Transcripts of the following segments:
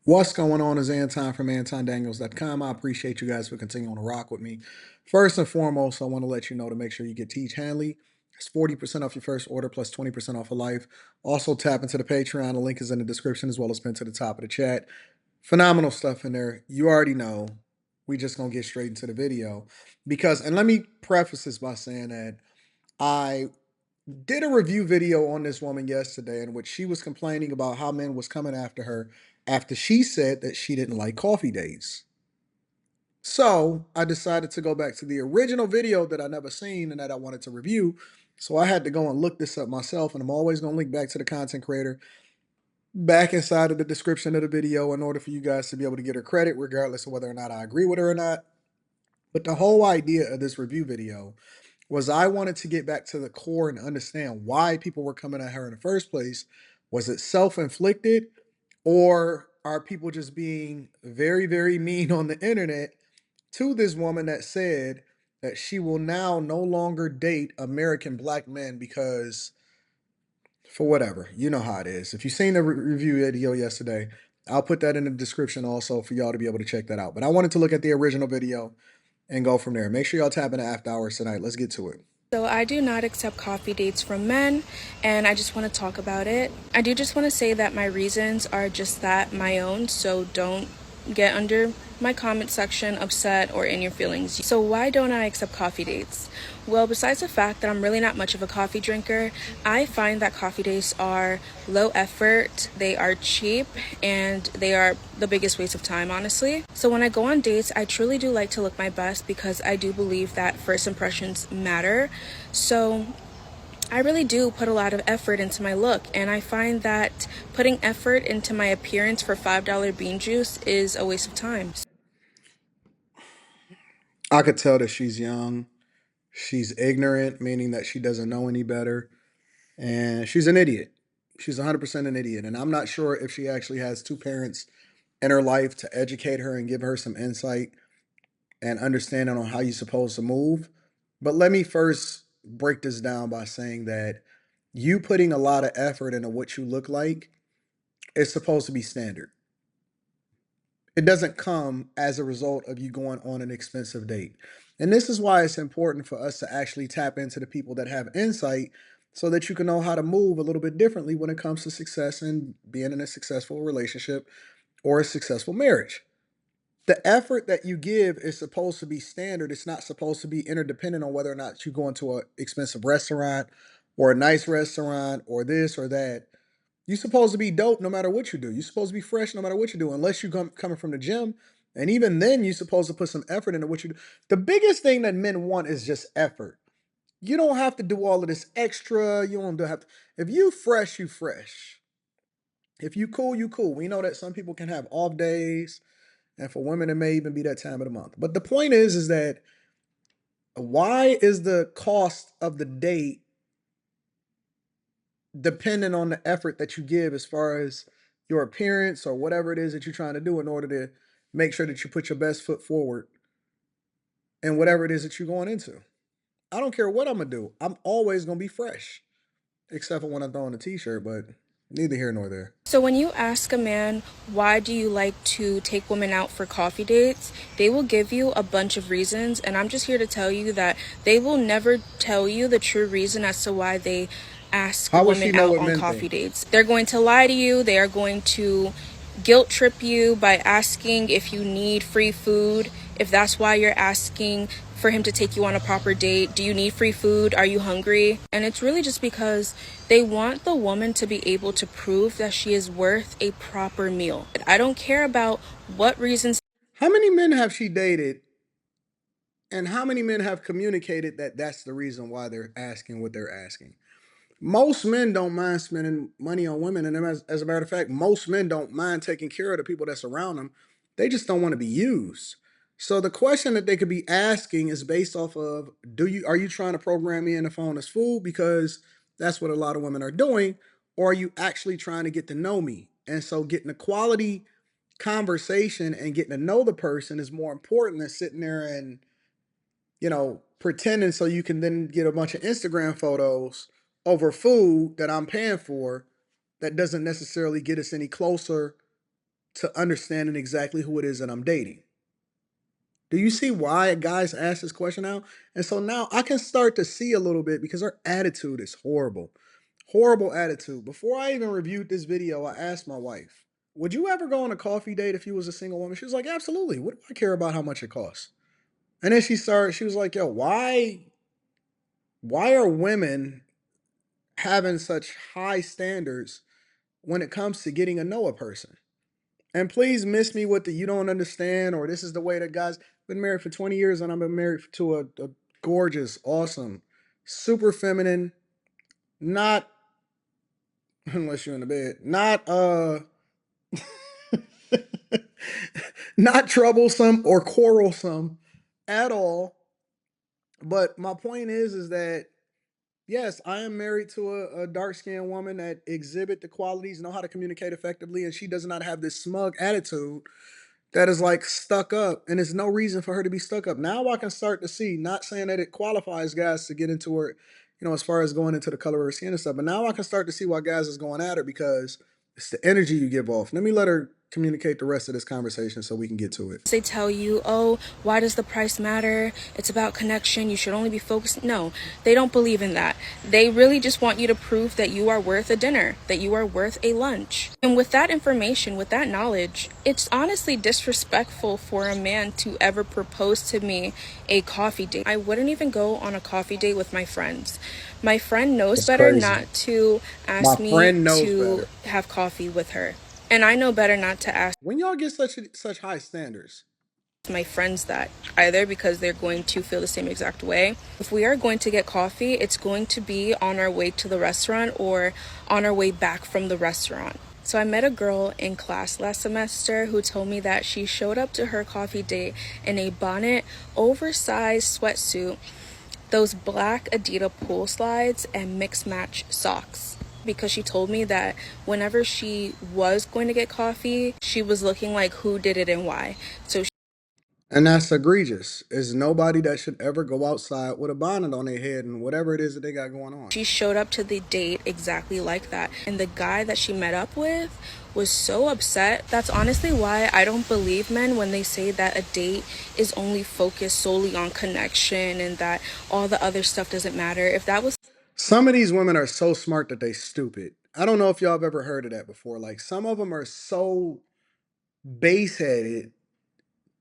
What's going on is Anton from antondaniels.com. I appreciate you guys for continuing to rock with me. First and foremost, I want to let you know to make sure you get Teach Hanley. It's 40% off your first order plus 20% off of life. Also, tap into the Patreon. The link is in the description as well as pinned to the top of the chat. Phenomenal stuff in there. You already know. We just going to get straight into the video. And let me preface this by saying that I did a review video on this woman yesterday in which she was complaining about how men was coming after her after she said that she didn't like coffee dates. So I decided to go back to the original video that I never seen and that I wanted to review. So I had to go and look this up myself, and I'm always going to link back to the content creator back inside of the description of the video in order for you guys to be able to get her credit regardless of whether or not I agree with her or not. But the whole idea of this review video was I wanted to get back to the core and understand why people were coming at her in the first place. Was it self-inflicted, or are people just being very, very mean on the internet to this woman that said that she will now no longer date American black men because for whatever, you know how it is. If you've seen the review video yesterday, I'll put that in the description also for y'all to be able to check that out. But I wanted to look at the original video and go from there. Make sure y'all tap into after hours tonight. Let's get to it. So I do not accept coffee dates from men, and I just want to talk about it. I do just want to say that my reasons are just that, my own, so don't get under my comment section upset or in your feelings. So why don't I accept coffee dates? Well, besides the fact that I'm really not much of a coffee drinker, I find that coffee dates are low effort, they are cheap, and they are the biggest waste of time, honestly. So when I go on dates, I truly do like to look my best because I do believe that first impressions matter. So I really do put a lot of effort into my look, and I find that putting effort into my appearance for $5 bean juice is a waste of time. I could tell that she's young. She's ignorant, meaning that she doesn't know any better. And she's an idiot. She's 100% an idiot. And I'm not sure if she actually has two parents in her life to educate her and give her some insight and understanding on how you're supposed to move. But let me first break this down by saying that you putting a lot of effort into what you look like is supposed to be standard. It doesn't come as a result of you going on an expensive date. And this is why it's important for us to actually tap into the people that have insight so that you can know how to move a little bit differently when it comes to success and being in a successful relationship or a successful marriage. The effort that you give is supposed to be standard. It's not supposed to be interdependent on whether or not you go into an expensive restaurant or a nice restaurant or this or that. You're supposed to be dope no matter what you do. You're supposed to be fresh no matter what you do, unless you're coming from the gym. And even then, you're supposed to put some effort into what you do. The biggest thing that men want is just effort. You don't have to do all of this extra. You don't have to. If you fresh, you fresh. If you cool, you cool. We know that some people can have off days, and for women, it may even be that time of the month. But the point is that why is the cost of the date dependent on the effort that you give as far as your appearance or whatever it is that you're trying to do in order to make sure that you put your best foot forward in whatever it is that you're going into. I don't care what I'm gonna do. I'm always gonna be fresh, except for when I'm throwing a t-shirt, but neither here nor there. So when you ask a man, why do you like to take women out for coffee dates, they will give you a bunch of reasons, and I'm just here to tell you that they will never tell you the true reason as to why they ask How would she women know out what on men coffee think? dates. They're going to lie to you. They are going to guilt trip you by asking if you need free food, if that's why you're asking for him to take you on a proper date. Do you need free food? Are you hungry? And it's really just because they want the woman to be able to prove that she is worth a proper meal. I don't care about what reasons. How many men have she dated, and how many men have communicated that that's the reason why they're asking what they're asking? Most men don't mind spending money on women, and as a matter of fact, most men don't mind taking care of the people that's around them. They just don't want to be used. So the question that they could be asking is based off of: Do you are you trying to program me in the phone as food because that's what a lot of women are doing, or are you actually trying to get to know me? And so getting a quality conversation and getting to know the person is more important than sitting there and pretending so you can then get a bunch of Instagram photos over food that I'm paying for that doesn't necessarily get us any closer to understanding exactly who it is that I'm dating. Do you see why guys ask this question now? And so now I can start to see a little bit because her attitude is horrible. Horrible attitude. Before I even reviewed this video, I asked my wife, would you ever go on a coffee date if you was a single woman? She was like, absolutely. What do I care about how much it costs? And then she was like, yo, why are women having such high standards when it comes to getting to know a person? And please miss me with the you don't understand or this is the way that guys been married for 20 years and I've been married to a gorgeous, awesome, super feminine, not unless you're in the bed, not not troublesome or quarrelsome at all. But my point is that yes, I am married to a dark skinned woman that exhibit the qualities, know how to communicate effectively, and she does not have this smug attitude that is like stuck up, and there's no reason for her to be stuck up. Now I can start to see, not saying that it qualifies guys to get into her, as far as going into the color of her skin and stuff, but now I can start to see why guys is going at her because it's the energy you give off. Let me let her communicate the rest of this conversation so we can get to it. They tell you, oh, why does the price matter? It's about connection. You should only be focused. No, they don't believe in that. They really just want you to prove that you are worth a dinner, that you are worth a lunch. And with that information, with that knowledge, it's honestly disrespectful for a man to ever propose to me a coffee date. I wouldn't even go on a coffee date with my friends. My friend knows That's better crazy. not to My ask me friend knows to better. have coffee with her. And I know better not to ask When y'all get such high standards, my friends that either, because they're going to feel the same exact way. If we are going to get coffee, it's going to be on our way to the restaurant or on our way back from the restaurant. So I met a girl in class last semester who told me that she showed up to her coffee date in a bonnet, oversized sweatsuit, those black Adidas pool slides, and mixed match socks. Because she told me that whenever she was going to get coffee, she was looking like who did it and why. So and that's egregious. Is nobody that should ever go outside with a bonnet on their head and whatever it is that they got going on. she showed up to the date exactly like that. And the guy that she met up with was so upset. That's honestly why I don't believe men when they say that a date is only focused solely on connection and that all the other stuff doesn't matter. If that was Some of these women are so smart that they stupid. I don't know if y'all have ever heard of that before. Like some of them are so base headed,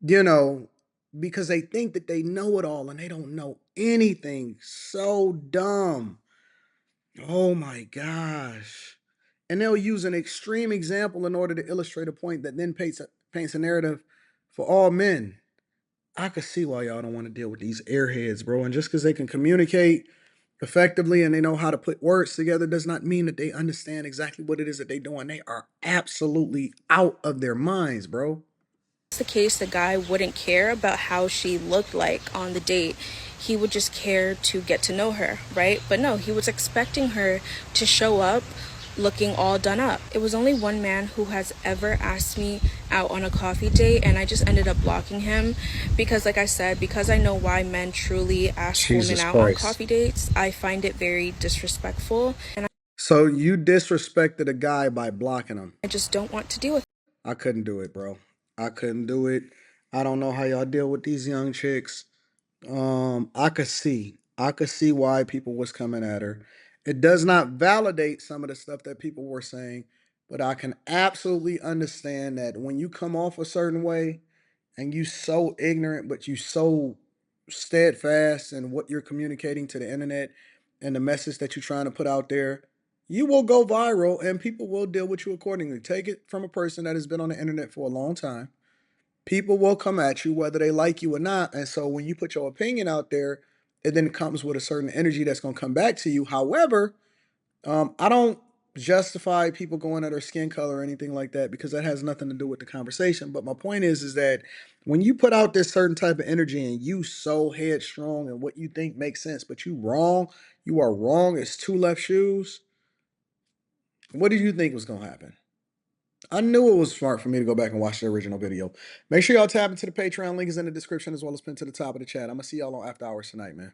you know, because they think that they know it all and they don't know anything. So dumb. Oh my gosh. And they'll use an extreme example in order to illustrate a point that then paints a narrative for all men. I could see why y'all don't want to deal with these airheads, bro. And just because they can communicate effectively and they know how to put words together does not mean that they understand exactly what it is that they're doing. They are absolutely out of their minds, bro. the case, the guy wouldn't care about how she looked like on the date. He would just care to get to know her, right? But no, he was expecting her to show up looking all done up. It was only one man who has ever asked me out on a coffee date, and I just ended up blocking him because, like I said, because I know why men truly ask women Jesus out on Christ. coffee dates, I find it very disrespectful, and So you disrespected a guy by blocking him. I just don't want to deal with it. I couldn't do it, bro. I couldn't do it. I don't know how y'all deal with these young chicks. I could see why people was coming at her. It does not validate some of the stuff that people were saying, but I can absolutely understand that when you come off a certain way and you so ignorant, but you so steadfast in what you're communicating to the internet and the message that you're trying to put out there, you will go viral and people will deal with you accordingly. Take it from a person that has been on the internet for a long time. People will come at you whether they like you or not. And so when you put your opinion out there, it then comes with a certain energy that's going to come back to you. However, I don't justify people going at their skin color or anything like that because that has nothing to do with the conversation. But my point is that when you put out this certain type of energy and you so headstrong and what you think makes sense, but you are wrong. It's two left shoes. What did you think was going to happen? I knew it was smart for me to go back and watch the original video. Make sure y'all tap into the Patreon. Link is in the description as well as pinned to the top of the chat. I'm going to see y'all on After Hours tonight, man.